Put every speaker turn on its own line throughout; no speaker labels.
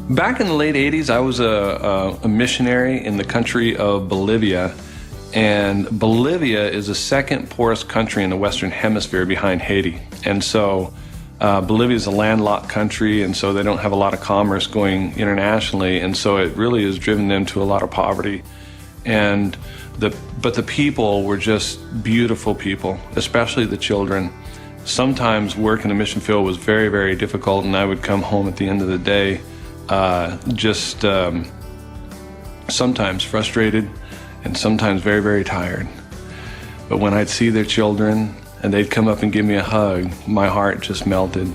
Back in the late 80s, I was a missionary in the country of Bolivia. And Bolivia is the second poorest country in the Western Hemisphere behind Haiti. And so Bolivia is a landlocked country, and so they don't have a lot of commerce going internationally. And so it really has driven them to a lot of poverty. But the people were just beautiful people, especially the children. Sometimes work in the mission field was very, very difficult, and I would come home at the end of the day sometimes frustrated and sometimes very, very tired. But when I'd see their children and they'd come up and give me a hug, my heart just melted.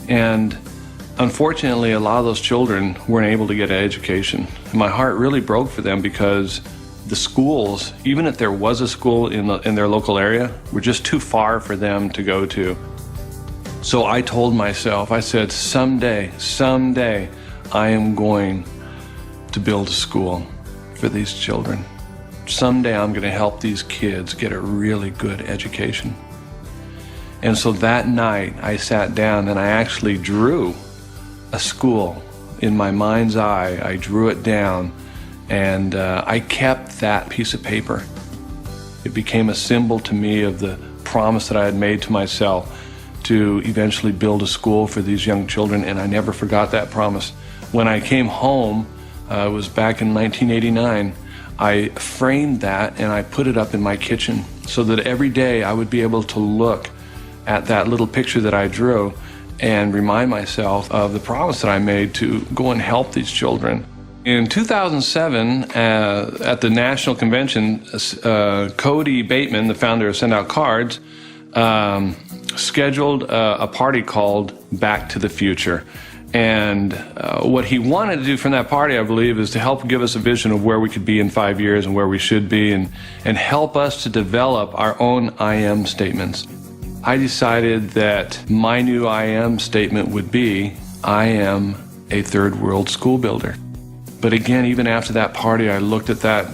And unfortunately, a lot of those children weren't able to get an education. My heart really broke for them because the schools, even if there was a school in their local area, were just too far for them to go to. So I told myself, I said, someday, I am going to build a school for these children. Someday I'm going to help these kids get a really good education. And so that night I sat down and I actually drew a school in my mind's eye. I drew it down and I kept that piece of paper. It became a symbol to me of the promise that I had made to myself to eventually build a school for these young children, and I never forgot that promise. When I came home, it was back in 1989, I framed that and I put it up in my kitchen so that every day I would be able to look at that little picture that I drew and remind myself of the promise that I made to go and help these children. In 2007, at the National Convention, Cody Bateman, the founder of Send Out Cards, scheduled a party called Back to the Future. And what he wanted to do from that party, I believe, is to help give us a vision of where we could be in 5 years and where we should be, and help us to develop our own I am statements. I decided that my new I am statement would be, I am a third world school builder. But again, even after that party, I looked at that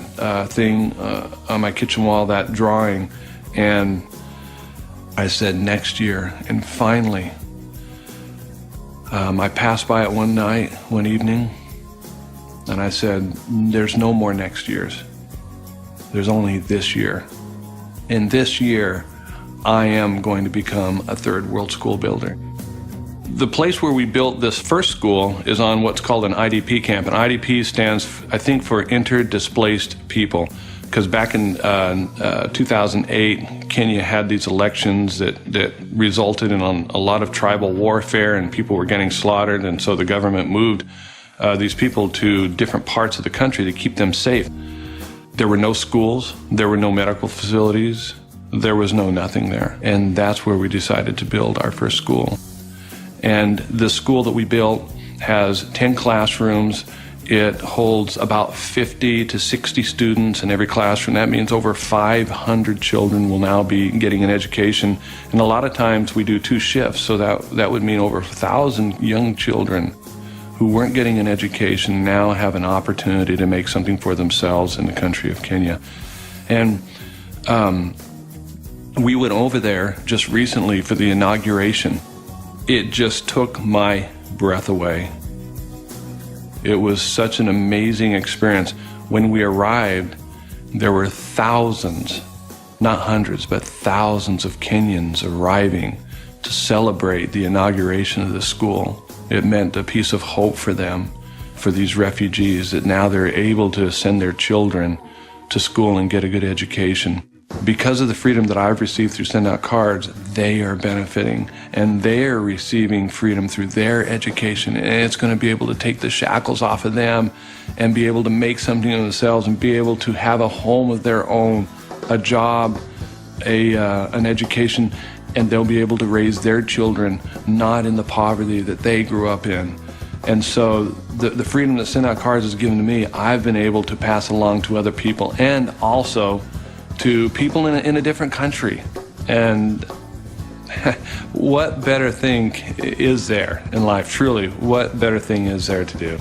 thing on my kitchen wall, that drawing, and I said, next year. And finally, I passed by it one evening, and I said, there's no more next years. There's only this year. And this year, I am going to become a third world school builder. The place where we built this first school is on what's called an IDP camp. And IDP stands, I think, for interdisplaced people. Because back in 2008, Kenya had these elections that resulted in a lot of tribal warfare, and people were getting slaughtered, and so the government moved these people to different parts of the country to keep them safe. There were no schools, there were no medical facilities, there was no nothing there. And that's where we decided to build our first school. And the school that we built has 10 classrooms. It holds about 50 to 60 students in every classroom. That means over 500 children will now be getting an education. And a lot of times we do 2 shifts, so that would mean over 1,000 young children who weren't getting an education now have an opportunity to make something for themselves in the country of Kenya. And we went over there just recently for the inauguration. It just took my breath away. It was such an amazing experience. When we arrived, there were thousands, not hundreds, but thousands of Kenyans arriving to celebrate the inauguration of the school. It meant a piece of hope for them, for these refugees, that now they're able to send their children to school and get a good education. Because of the freedom that I've received through Send Out Cards, they are benefiting, and they're receiving freedom through their education, and it's going to be able to take the shackles off of them and be able to make something of themselves and be able to have a home of their own, a job, an education, and they'll be able to raise their children not in the poverty that they grew up in. And so the freedom that Send Out Cards has given to me, I've been able to pass along to other people, and also to people in a different country. And what better thing is there in life? Truly, what better thing is there to do?